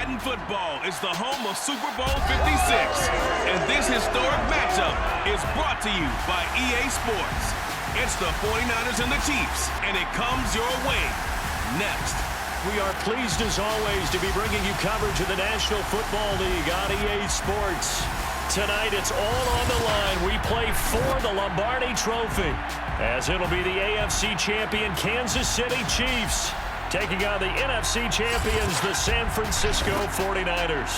Madden Football is the home of Super Bowl 56, and this historic matchup is brought to you by EA Sports. It's the 49ers and the Chiefs, and it comes your way next. We are pleased, as always, to be bringing you coverage of the National Football League on EA Sports. Tonight, it's all on the line. We play for the Lombardi Trophy, as it'll be the AFC champion Kansas City Chiefs taking on the NFC champions, the San Francisco 49ers.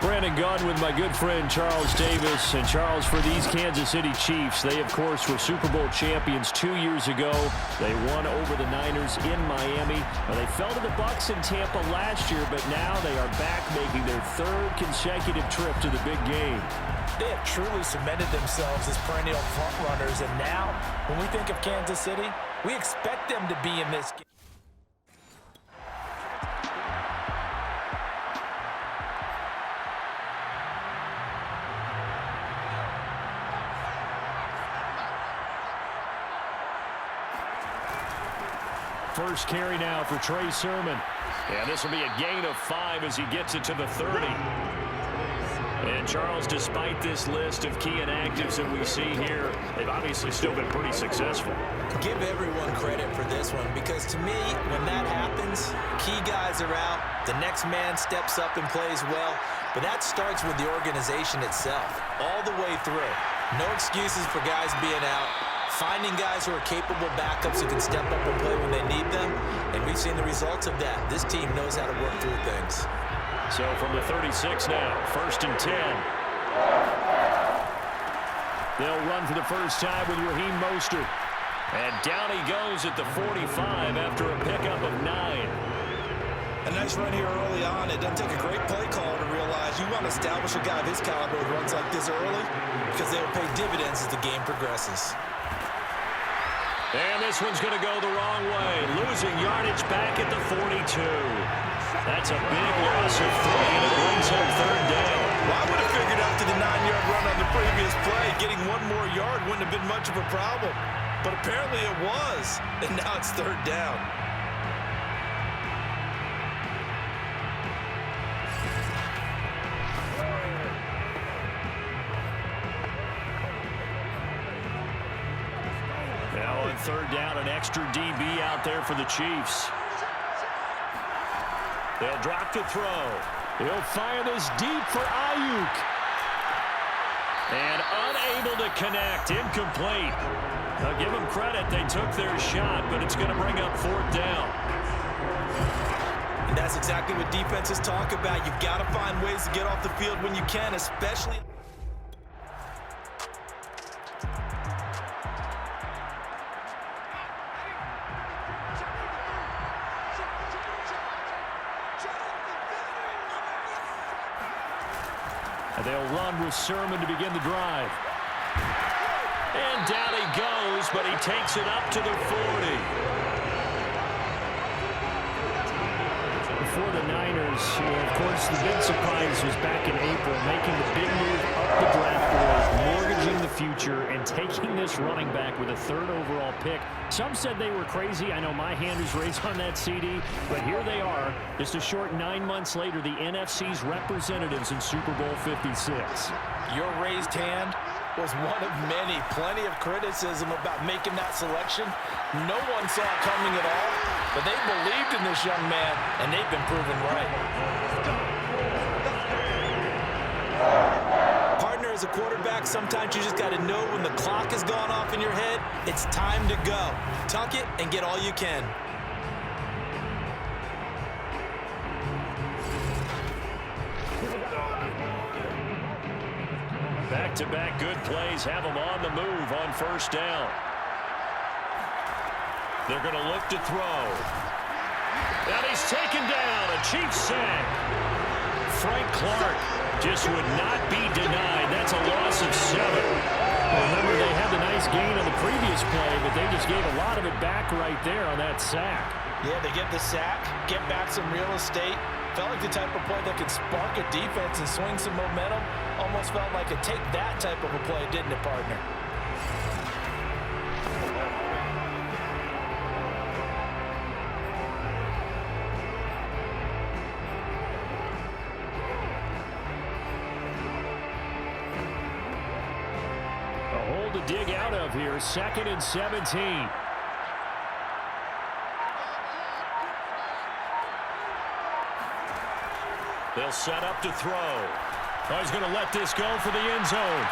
Brandon Gaudin with my good friend Charles Davis. And Charles, for these Kansas City Chiefs, they, of course, were Super Bowl champions 2 years ago. They won over the Niners in Miami. Now, they fell to the Bucs in Tampa last year, but now they are back making their third consecutive trip to the big game. They have truly cemented themselves as perennial frontrunners, and now, when we think of Kansas City, we expect them to be in this game. First carry now for Trey Sermon. And this will be a gain of 5 as he gets it to the 30. And Charles, despite this list of key inactives that we see here, they've obviously still been pretty successful. Give everyone credit for this one, because to me, when that happens, key guys are out, the next man steps up and plays well, but that starts with the organization itself, all the way through. No excuses for guys being out. Finding guys who are capable backups who can step up and play when they need them, and we've seen the results of that. This team knows how to work through things. So from the 36 now, 1st and 10. They'll run for the first time with Raheem Mostert. And down he goes at the 45 after a pickup of 9. A nice run here early on. It doesn't take a great play caller to realize you want to establish a guy of his caliber who runs like this early, because they will pay dividends as the game progresses. And this one's going to go the wrong way. Losing yardage back at the 42. That's a big loss of 3, and it brings him 3rd down. Well, I would have figured after the 9-yard run on the previous play, getting one more yard wouldn't have been much of a problem. But apparently it was, and now it's 3rd down. Now on 3rd down, an extra DB out there for the Chiefs. They'll drop to throw. He'll fire this deep for Ayuk. And unable to connect. Incomplete. I'll give them credit. They took their shot, but it's going to bring up 4th down. And that's exactly what defenses talk about. You've got to find ways to get off the field when you can, especially... And they'll run with Sermon to begin the drive. And down he goes, but he takes it up to the 40. For the Niners, of course, the big surprise was back in April, making the big move up the draft board, mortgaging the future, and taking this running back with a 3rd overall pick. Some said they were crazy. I know my hand is raised on that CD, but here they are, just a short 9 months later, the NFC's representatives in Super Bowl 56. Your raised hand was one of many. Plenty of criticism about making that selection. No one saw it coming at all, but they believed in this young man, and they've been proven right. Partner, as a quarterback, sometimes you just got to know when the clock has gone off in your head, it's time to go. Tuck it and get all you can. Back-to-back good plays have them on the move on 1st down. They're going to look to throw. And he's taken down. A Chiefs sack. Frank Clark just would not be denied. That's a loss of 7. Remember, they had the nice gain on the previous play, but they just gave a lot of it back right there on that sack. Yeah, they get the sack, get back some real estate. Felt like the type of play that could spark a defense and swing some momentum. Almost felt like a take that type of a play, didn't it, partner? dig out of here. 2nd and 17. They'll set up to throw. Oh, he's going to let this go for the end zone.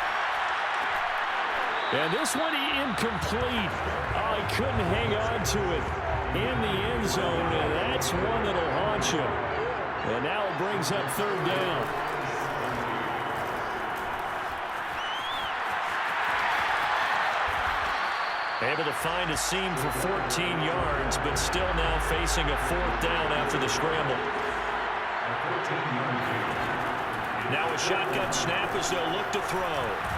And this one incomplete. Oh, he couldn't hang on to it in the end zone, and that's one that'll haunt you. And now it brings up 3rd down. Able to find a seam for 14 yards, but still now facing a 4th down after the scramble. Now a shotgun snap as they'll look to throw.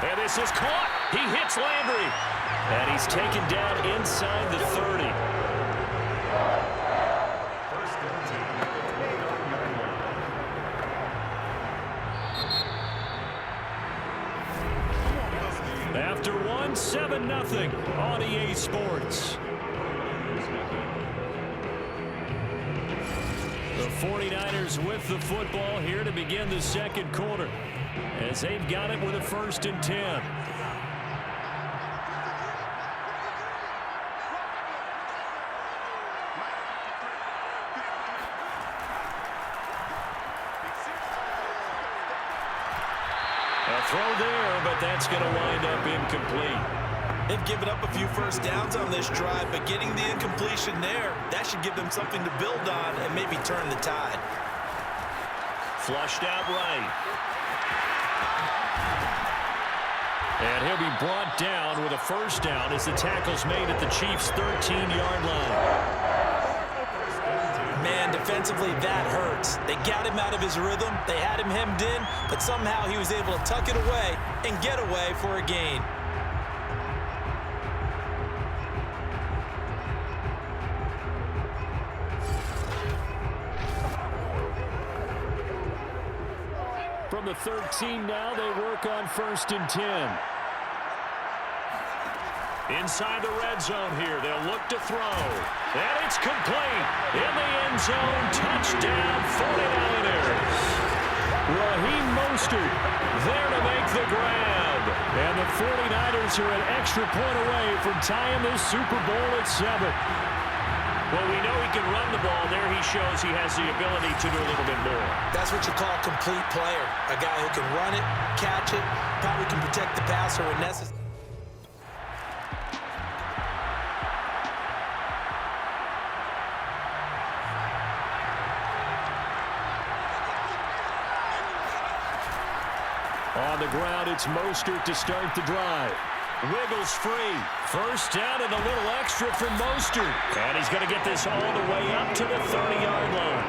And this is caught. He hits Landry. And he's taken down inside the 30. After 1, 7-0 on EA Sports. The 49ers with the football here to begin the 2nd quarter as they've got it with a 1st and 10. A throw there, but that's going to wind up incomplete. They've given up a few first downs on this drive, but getting the incompletion there, that should give them something to build on and maybe turn the tide. Flushed out right. And he'll be brought down with a 1st down as the tackle's made at the Chiefs' 13-yard line. Man, defensively, that hurts. They got him out of his rhythm. They had him hemmed in, but somehow he was able to tuck it away and get away for a gain. From the 13 now, they work on 1st and 10. Inside the red zone here, they'll look to throw. And it's complete. In the end zone, touchdown 49ers. Raheem Mostert there to make the grab. And the 49ers are an extra point away from tying this Super Bowl at 7. Well, we know he can run the ball. There he shows he has the ability to do a little bit more. That's what you call a complete player. A guy who can run it, catch it, probably can protect the passer when necessary. On the ground, it's Mostert to start the drive. Wiggles free. 1st down and a little extra from Mostert. And he's going to get this all the way up to the 30-yard line.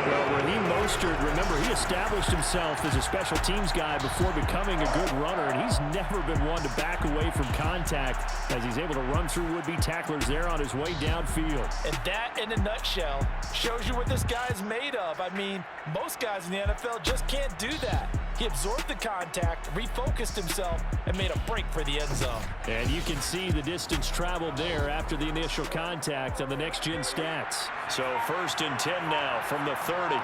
Well, Raheem Mostert, remember, he established himself as a special teams guy before becoming a good runner, and he's never been one to back away from contact as he's able to run through would-be tacklers there on his way downfield. And that, in a nutshell, shows you what this guy's made of. I mean, most guys in the NFL just can't do that. He absorbed the contact, refocused himself, and made a break for the end zone. And you can see the distance traveled there after the initial contact on the next-gen stats. So 1st and 10 now from the 30.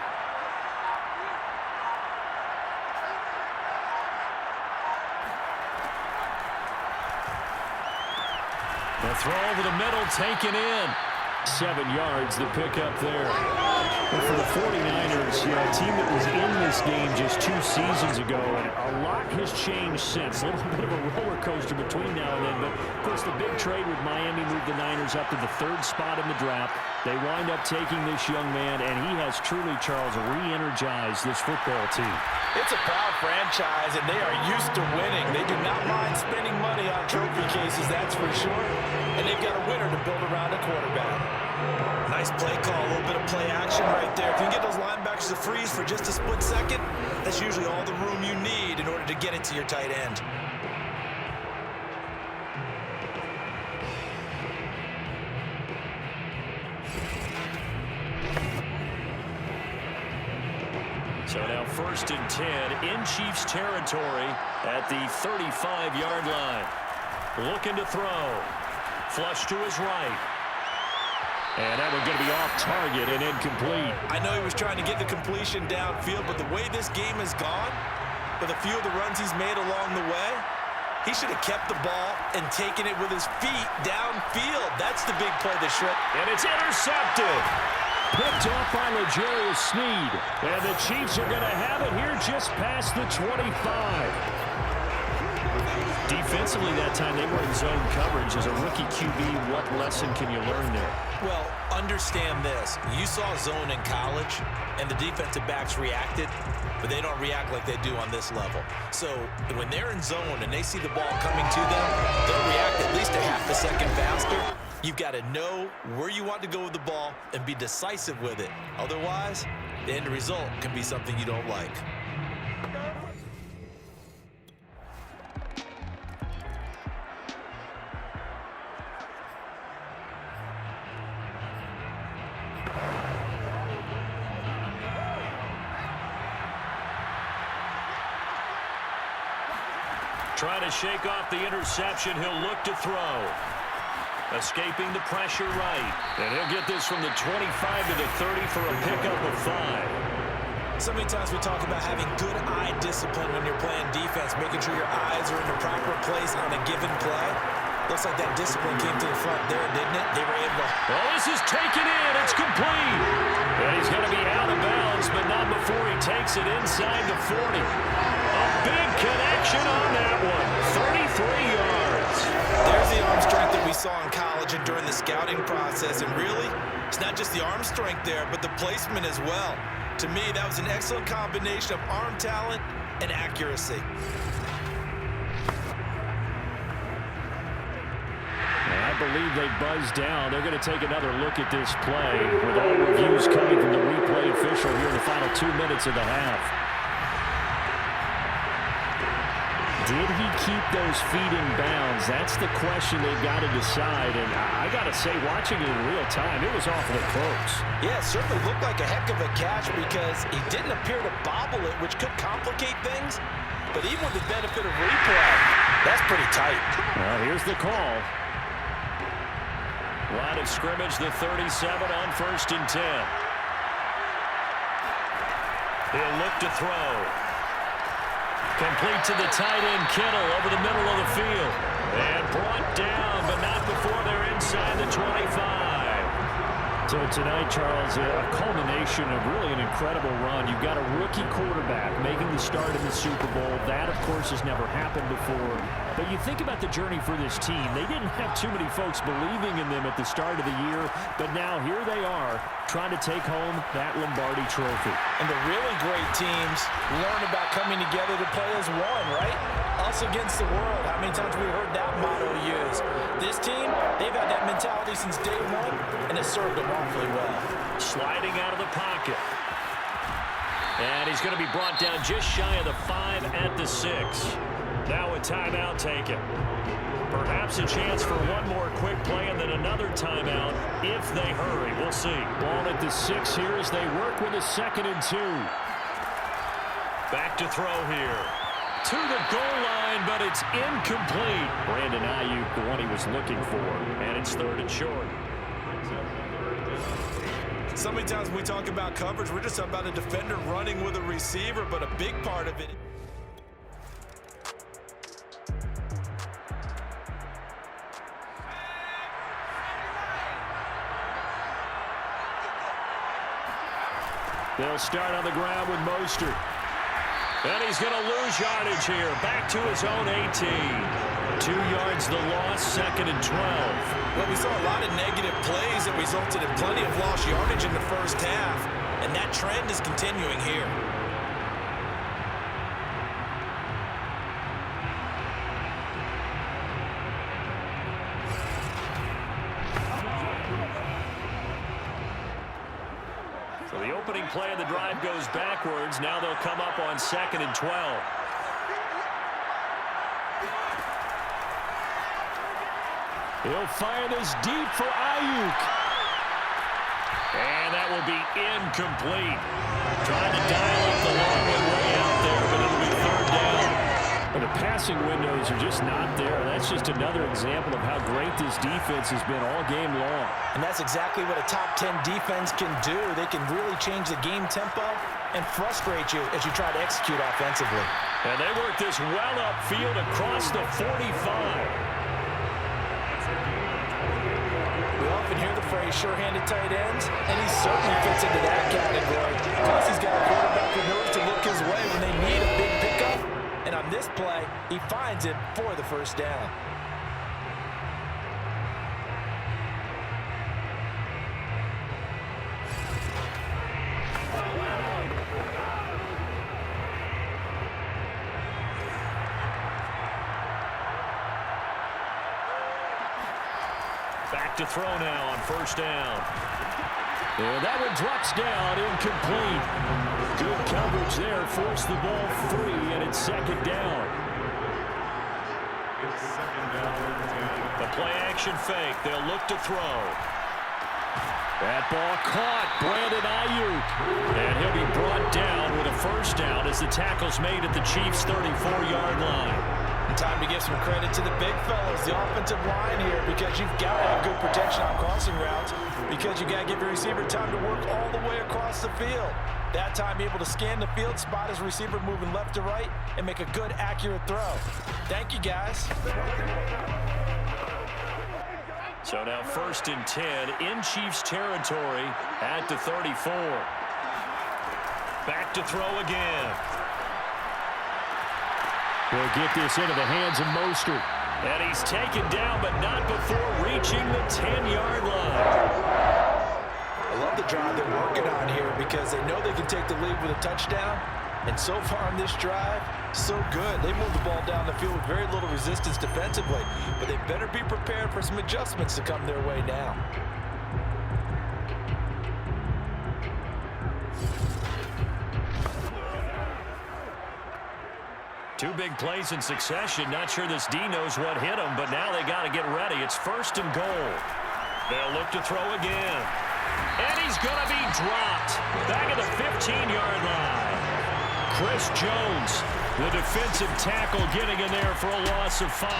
The throw over the middle, taken in. 7 yards, the pickup there. And for the 49ers, a team that was in this game just 2 seasons ago, and a lot has changed since. A little bit of a roller coaster between now and then, but of course the big trade with Miami moved the Niners up to the 3rd spot in the draft. They wind up taking this young man, and he has truly, Charles, re-energized this football team. It's a proud franchise, and they are used to winning. They do not mind spending money on trophy cases, that's for sure. And they've got a winner to build around a quarterback. Nice play call, a little bit of play action right there. If you can get those linebackers to freeze for just a split second, that's usually all the room you need in order to get it to your tight end. So now 1st and 10 in Chiefs territory at the 35-yard line. Looking to throw. Flush to his right. And that one's going to be off target and incomplete. I know he was trying to get the completion downfield, but the way this game has gone, with a few of the runs he's made along the way. He should have kept the ball and taken it with his feet downfield. That's the big play that should. And it's intercepted. Picked off by L'Jarius Sneed. And the Chiefs are going to have it here just past the 25. Defensively that time, they were in zone coverage. As a rookie QB, what lesson can you learn there? Well, understand this. You saw zone in college, and the defensive backs reacted, but they don't react like they do on this level. So when they're in zone and they see the ball coming to them, they'll react at least a half a second faster. You've got to know where you want to go with the ball and be decisive with it. Otherwise, the end result can be something you don't like. Trying to shake off the interception. He'll look to throw. Escaping the pressure right. And he'll get this from the 25 to the 30 for a pickup of 5. So many times we talk about having good eye discipline when you're playing defense, making sure your eyes are in the proper place on a given play. Looks like that discipline came to the front there, didn't it? They were able to... Well, this is taken in. It's complete. And he's going to be out of bounds, but not before he takes it inside the 40. A big connection on that one. 33 yards. There's the arm strength that we saw in college and during the scouting process. And really, it's not just the arm strength there, but the placement as well. To me, that was an excellent combination of arm talent and accuracy. I believe they buzzed down. They're going to take another look at this play with all reviews coming from the replay official here in the final 2 minutes of the half. Did he keep those feet in bounds? That's the question they've got to decide. And I got to say, watching it in real time, it was awfully close. Yeah, it certainly looked like a heck of a catch because he didn't appear to bobble it, which could complicate things. But even with the benefit of replay, that's pretty tight. Well, here's the call. Line of scrimmage, the 37 on 1st and 10. He'll look to throw. Complete to the tight end, Kittle, over the middle of the field. And brought down, but not before they're inside the 25. So tonight, Charles, a culmination of really an incredible run. You've got a rookie quarterback making the start in the Super Bowl. That, of course, has never happened before. But you think about the journey for this team. They didn't have too many folks believing in them at the start of the year, but now here they are trying to take home that Lombardi trophy. And the really great teams learn about coming together to play as one, right? Us against the world. How many times we heard that motto used? This team, they've had that mentality since day one, and it's served them awfully well. Sliding out of the pocket. And he's going to be brought down just shy of the 5 at the 6. Now a timeout taken. Perhaps a chance for one more quick play and then another timeout if they hurry. We'll see. Ball at the 6 here as they work with a 2nd and 2. Back to throw here. To the goal line, but it's incomplete. Brandon Ayuk, the one he was looking for. And it's 3rd and short. So many times when we talk about coverage, we're just about a defender running with a receiver, but a big part of it. They'll start on the ground with Mostert. And he's going to lose yardage here. Back to his own 18. 2 yards the loss, 2nd and 12. Well, we saw a lot of negative plays that resulted in plenty of lost yardage in the first half, and that trend is continuing here. So the opening play of the drive goes backwards. Now they'll come up on 2nd and 12. He'll fire this deep for Ayuk. And that will be incomplete. Trying to dial up the long one way out there, but it'll be 3rd down. But the passing windows are just not there. That's just another example of how great this defense has been all game long. And that's exactly what a top 10 defense can do. They can really change the game tempo and frustrate you as you try to execute offensively. And they work this well upfield across the 45. We often hear the phrase sure-handed tight ends, and he certainly fits into that category. Plus, he's got a quarterback who knows to look his way when they need a big pickup. And on this play, he finds it for the first down. Back to throw now on first down. And that one drops down, incomplete. Good coverage there, forced the ball free, and it's second down. The play-action fake, they'll look to throw. That ball caught, Brandon Ayuk. And he'll be brought down with a first down as the tackle's made at the Chiefs' 34-yard line. Time to give some credit to the big fellas, the offensive line here, because you've got to have good protection on crossing routes, because you got to give your receiver time to work all the way across the field. That time able to scan the field, spot his receiver moving left to right, and make a good, accurate throw. Thank you, guys. So now 1st and 10 in Chiefs territory at the 34. Back to throw again. We'll get this into the hands of Mostert. And he's taken down, but not before reaching the 10-yard line. I love the drive they're working on here because they know they can take the lead with a touchdown. And so far on this drive, so good. They moved the ball down the field with very little resistance defensively. But they better be prepared for some adjustments to come their way now. Two big plays in succession. Not sure this D knows what hit him, but now they got to get ready. It's 1st and goal. They'll look to throw again. And he's going to be dropped. Back at the 15-yard line. Chris Jones, the defensive tackle, getting in there for a loss of 5.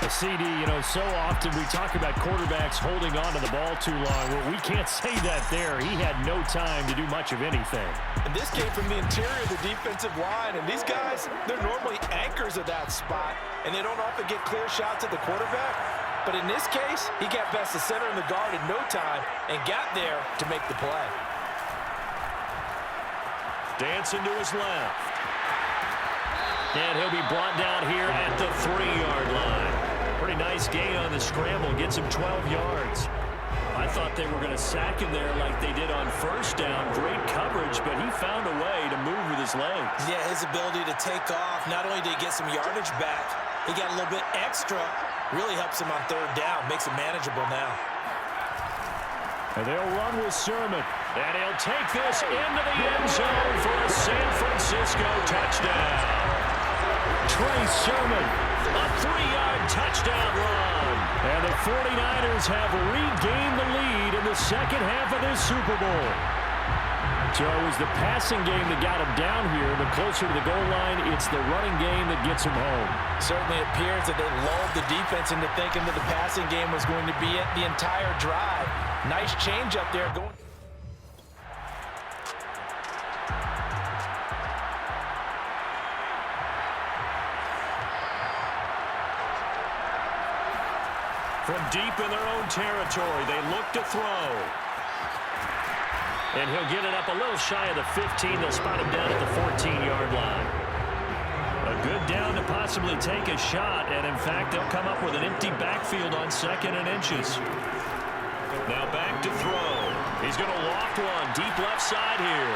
A CD, you know, so often we talk about quarterbacks holding on to the ball too long. Well, we can't say that there. He had no time to do much of anything. And this came from the interior of the defensive line. And these guys, they're normally anchors at that spot. And they don't often get clear shots at the quarterback. But in this case, he got past the center and the guard in no time and got there to make the play. Dancing to his left. And he'll be brought down here at the 3-yard line. Pretty nice gain on the scramble. Gets him 12 yards. I thought they were going to sack him there like they did on first down. Great coverage, but he found a way to move with his legs. Yeah, his ability to take off. Not only did he get some yardage back, he got a little bit extra. Really helps him on 3rd down. Makes it manageable now. And they'll run with Sermon. And he'll take this into the end zone for a San Francisco touchdown. Trey Sermon, a 3-yard touchdown run. And the 49ers have regained the lead in the second half of this Super Bowl. So it was the passing game that got him down here, but closer to the goal line, it's the running game that gets him home. Certainly appears that they lulled the defense into thinking that the passing game was going to be it the entire drive. Nice change up there going. From deep in their own territory, they look to throw. And he'll get it up a little shy of the 15. They'll spot him down at the 14-yard line. A good down to possibly take a shot. And, in fact, they'll come up with an empty backfield on 2nd and inches. Now back to throw. He's going to loft one deep left side here.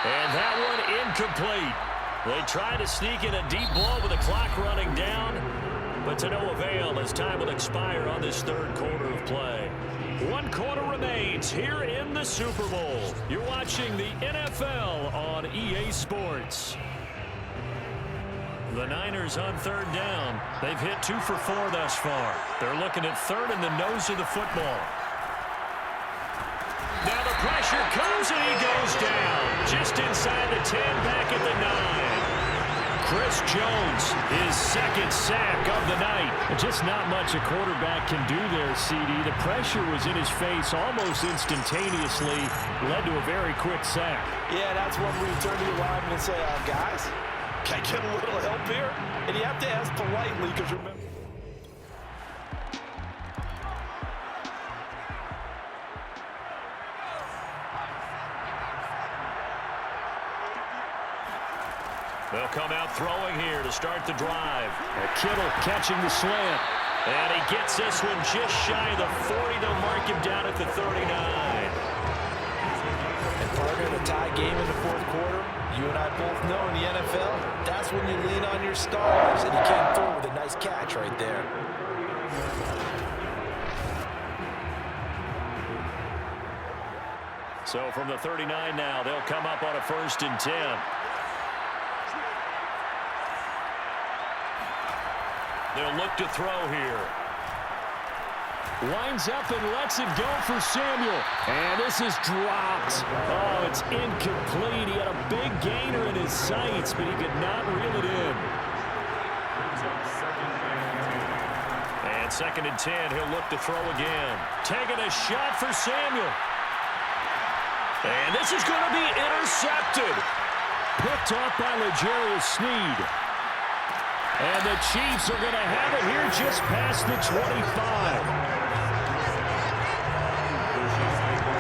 And that one incomplete. They try to sneak in a deep ball with the clock running down. But to no avail as time will expire on this 3rd quarter of play. 1 quarter remains here in the Super Bowl. You're watching the NFL on EA Sports. The Niners on 3rd down. They've hit 2 for 4 thus far. They're looking at 3rd in the nose of the football. Now the pressure comes and he goes down. Just inside the 10, back at the 9. Chris Jones, his 2nd sack of the night. Just not much a quarterback can do there, CD. The pressure was in his face almost instantaneously, led to a very quick sack. Yeah, that's when we turn to the lineman and say, guys, Can I get a little help here? And you have to ask politely because remember. They'll come out throwing here to start the drive. Kittle catching the slant. And he gets this one just shy of the 40. They'll mark him down at the 39. And partner, the tie game in the fourth quarter, you and I both know in the NFL, that's when you lean on your stars. And he came through with a nice catch right there. So from the 39 now, they'll come up on a 1st and 10. They'll look to throw here. Winds up and lets it go for Samuel. And this is dropped. Oh, it's incomplete. He had a big gainer in his sights, but he could not reel it in. And 2nd and 10, he'll look to throw again. Taking a shot for Samuel. And this is going to be intercepted. Picked off by L'Jarius Sneed. And the Chiefs are going to have it here just past the 25.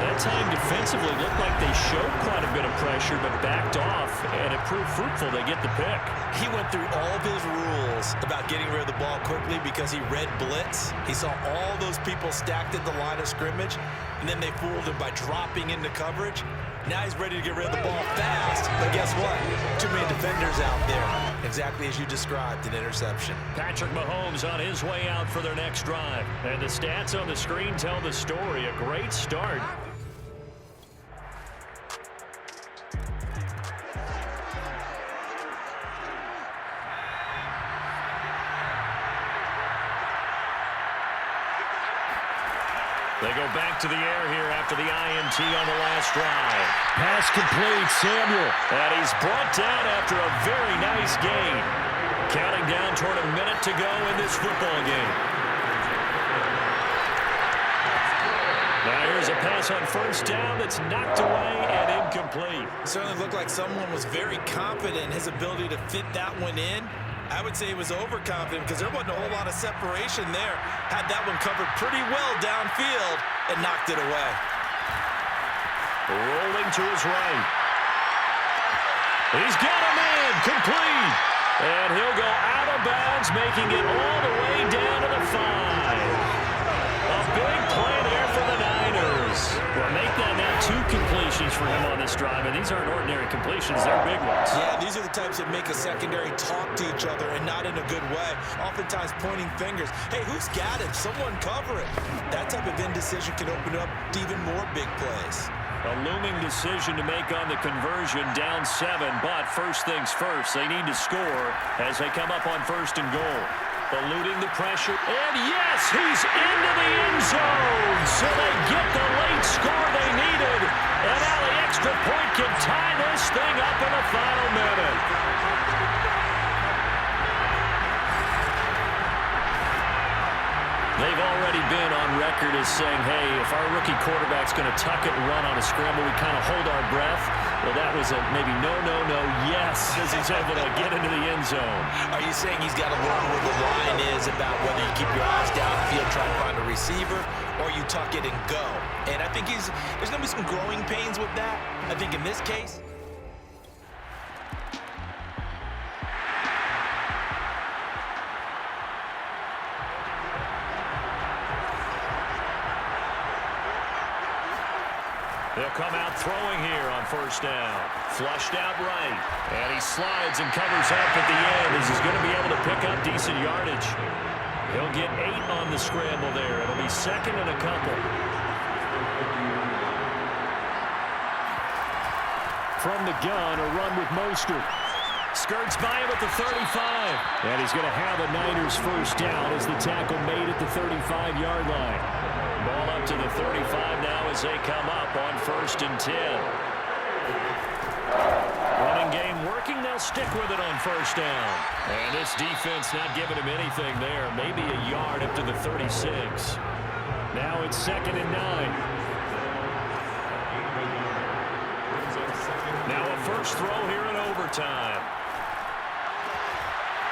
That time defensively looked like they showed quite a bit of pressure but backed off, and it proved fruitful. They get the pick. He went through all of his rules about getting rid of the ball quickly because he read blitz. He saw all those people stacked at the line of scrimmage, and then they fooled him by dropping into coverage. Now he's ready to get rid of the ball fast, but guess what? Too many defenders out there. Exactly as you described, an interception. Patrick Mahomes on his way out for their next drive. And the stats on the screen tell the story. A great start. They go back to the air here after the INT on the last drive. Pass complete, Samuel. And he's brought down after a very nice gain. Counting down toward a minute to go in this football game. Now here's a pass on 1st down that's knocked away and incomplete. Certainly looked like someone was very confident in his ability to fit that one in. I would say he was overconfident because there wasn't a whole lot of separation there. Had that one covered pretty well downfield and knocked it away. Rolling to his right. He's got him in, complete. And he'll go out of bounds, making it all the way down to the 5. A big play there for the Niners. Well, make that now 2 completions for him on this drive, and these aren't ordinary completions, they're big ones. Yeah, these are the types that make a secondary talk to each other and not in a good way. Oftentimes pointing fingers. Hey, who's got it? Someone cover it. That type of indecision can open up to even more big plays. A looming decision to make on the conversion, down 7, but first things first, they need to score as they come up on 1st and goal. Eluding the pressure, and yes, he's into the end zone, so they get the late score they needed, and now the extra point can tie this thing up in the final minute. They've already been on record as saying, hey, if our rookie quarterback's going to tuck it and run on a scramble, we kind of hold our breath. Well, that was a maybe no, yes, as he's able to get into the end zone. Are you saying he's got to learn where the line is about whether you keep your eyes downfield, try to find a receiver, or you tuck it and go? And I think there's going to be some growing pains with that. I think in this case, they'll come out throwing here on 1st down. Flushed out right. And he slides and covers up at the end as he's going to be able to pick up decent yardage. He'll get 8 on the scramble there. It'll be 2nd and a couple. From the gun, a run with Mostert. Skirts by him at the 35. And he's going to have a Niners 1st down as the tackle made at the 35-yard line. Ball up to the 35 now as they come up on 1st and 10. Running game working. They'll stick with it on 1st down. And this defense not giving him anything there. Maybe a yard up to the 36. Now it's 2nd and 9. Now a 1st throw here in overtime.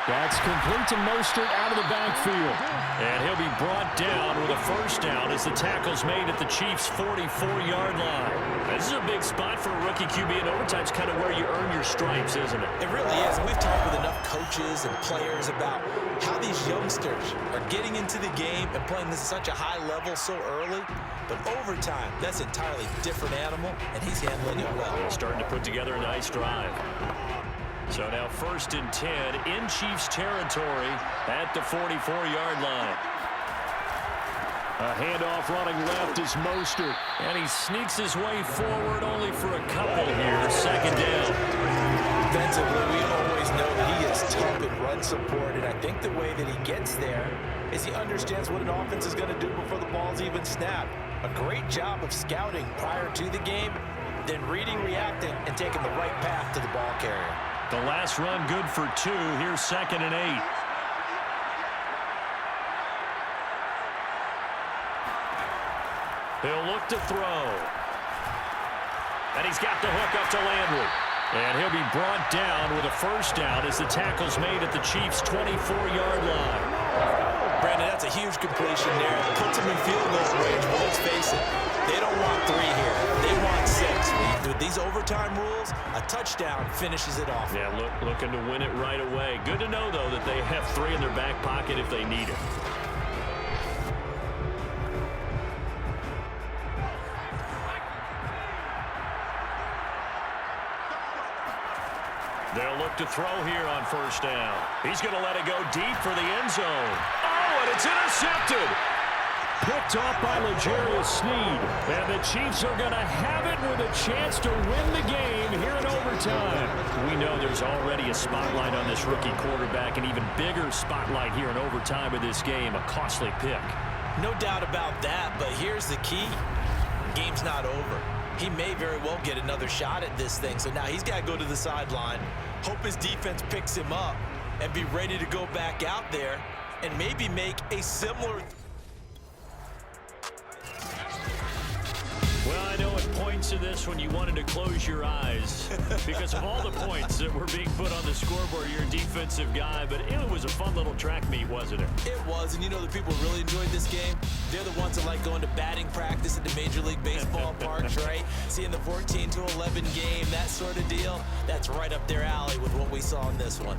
That's complete to Mostert out of the backfield. And he'll be brought down with a first down as the tackle's made at the Chiefs' 44-yard line. This is a big spot for a rookie QB, and overtime's kind of where you earn your stripes, isn't it? It really is. And we've talked with enough coaches and players about how these youngsters are getting into the game and playing this at such a high level so early. But overtime, that's an entirely different animal, and he's handling it well. He's starting to put together a nice drive. So now 1st and 10 in Chiefs territory at the 44-yard line. A handoff running left is Mostert, and he sneaks his way forward only for a couple here. 2nd down. Defensively, we always know that he is tough in run support, and I think the way that he gets there is he understands what an offense is going to do before the ball's even snapped. A great job of scouting prior to the game, then reading, reacting, and taking the right path to the ball carrier. The last run good for 2. Here's 2nd and 8. He'll look to throw. And he's got the hook up to Landry. And he'll be brought down with a first down as the tackle's made at the Chiefs' 24-yard line. Brandon, that's a huge completion there. Puts them in field goal range, but let's face it, they don't want 3 here. They want 6. With these overtime rules, a touchdown finishes it off. Yeah, looking to win it right away. Good to know, though, that they have 3 in their back pocket if they need it. They'll look to throw here on first down. He's going to let it go deep for the end zone. Oh, and it's intercepted. Picked off by L'Jarius Sneed. And the Chiefs are going to have it with a chance to win the game here in overtime. We know there's already a spotlight on this rookie quarterback, an even bigger spotlight here in overtime of this game, a costly pick. No doubt about that, but here's the key. Game's not over. He may very well get another shot at this thing, so now he's got to go to the sideline, hope his defense picks him up, and be ready to go back out there and maybe make a similar... Well, I know at points in this when you wanted to close your eyes because of all the points that were being put on the scoreboard. You're a defensive guy, but it was a fun little track meet, wasn't it? It was, and you know the people who really enjoyed this game? They're the ones that like going to batting practice at the Major League Baseball parks, right? Seeing the 14-11 game, that sort of deal. That's right up their alley with what we saw in this one.